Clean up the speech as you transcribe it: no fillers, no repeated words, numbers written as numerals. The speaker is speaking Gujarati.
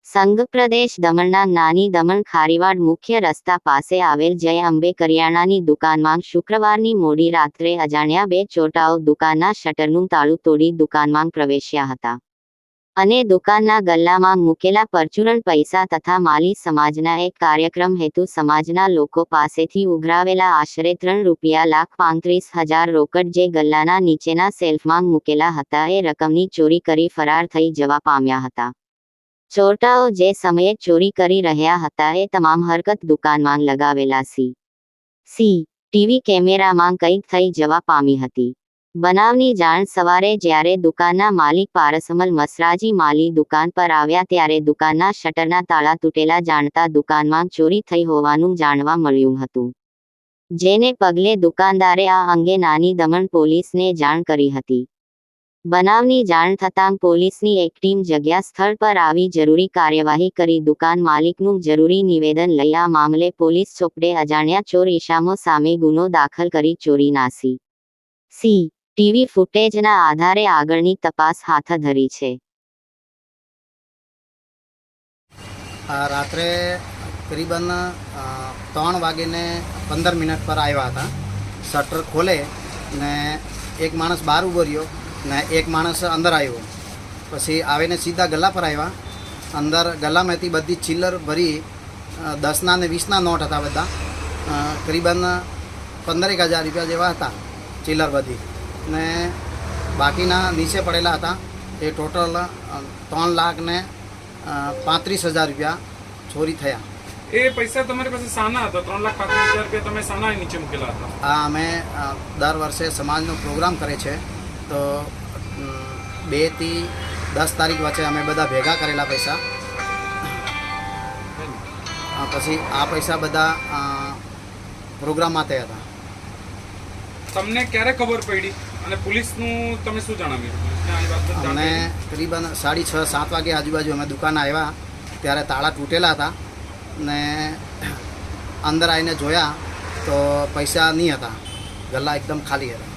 સંઘ પ્રદેશ દમણના નાની દમણ ખારીવાડ મુખ્ય રસ્તા પાસે આવેલ જય અંબે કરિયાણાની દુકાનમાં શુક્રવારની મોડી રાત્રે અજાણ્યા બે ચોટાઓ દુકાનના શટરનું તાળું તોડી દુકાનમાં પ્રવેશ્યા હતા અને દુકાનના ગલ્લામાં મૂકેલા પરચુરણ પૈસા તથા માલી સમાજના એક કાર્યક્રમ હેતુ સમાજના લોકો પાસેથી ઉઘરાવેલા આશરે ₹3,35,000 રોકડ જે ગલ્લાના નીચેના સેલ્ફમાં મૂકેલા હતા એ રકમની ચોરી કરી ફરાર થઈ જવા પામ્યા હતા। ચોરટાઓ જે સમયે ચોરી કરી રહ્યા હતા એ તમામ હરકત દુકાનમાં લગાવેલા સીસીટીવી કેમેરામાં કંઈક થઈ જવા પામી હતી। બનાવની જાણ સવારે જ્યારે દુકાનના માલિક પારસમલ મસરાજી માલી દુકાન પર આવ્યા ત્યારે દુકાનના શટરના તાળા તૂટેલા જાણતા દુકાનમાં ચોરી થઈ હોવાનું જાણવા મળ્યું હતું, જેને પગલે દુકાનદારે આ અંગે નાની દમણ પોલીસને જાણ કરી હતી। બનાવની જાણ થતાં પોલીસની એક ટીમ જગ્યા સ્થળ પર આવી જરૂરી કાર્યવાહી કરી દુકાન માલિકનું જરૂરી નિવેદન લઈ આ મામલે પોલીસ ચોપડે અજાણ્યા ચોર ઇસમો સામે ગુનો દાખલ કરી ચોરીના સીસીટીવી ફૂટેજના આધારે આગળની તપાસ હાથ ધરી છે। રાત્રે કરીબન 3:15 પર આવ્યા હતા। શટર ખોલે ને એક માણસ બહાર ઊભો રહ્યો ને એક માણસ અંદર આવ્યો, પછી આવીને સીધા ગલ્લા પર આવ્યા। અંદર ગલ્લામાંથી બધી ચિલ્લર ભરી 10ના અને 20ના નોટ હતા, બધા કરીબન 15,000 રૂપિયા જેવા હતા ચિલ્લર બધી, ને બાકીના નીચે પડેલા હતા એ ટોટલ 3,35,000 રૂપિયા ચોરી થયા। એ પૈસા તમારી પાસે સાના હતા? 3,35,000 રૂપિયા તમે સાના નીચે મૂકેલા હતા? આ અમે દર વર્ષે સમાજનો પ્રોગ્રામ કરે છે તો 2 થી 10 તારીખ વચ્ચે અમે બધા ભેગા કરેલા પૈસા, પછી આ પૈસા બધા પ્રોગ્રામમાં થયા હતા। તમને ક્યારે ખબર પડી અને પોલીસનું તમે શું જણાવ્યું? અમને કરીબન 6:30-7 વાગે આજુબાજુ અમે દુકાને આવ્યા ત્યારે તાળા તૂટેલા હતા ને અંદર આવીને જોયા તો પૈસા નહીં હતા, ગલ્લા એકદમ ખાલી હતા।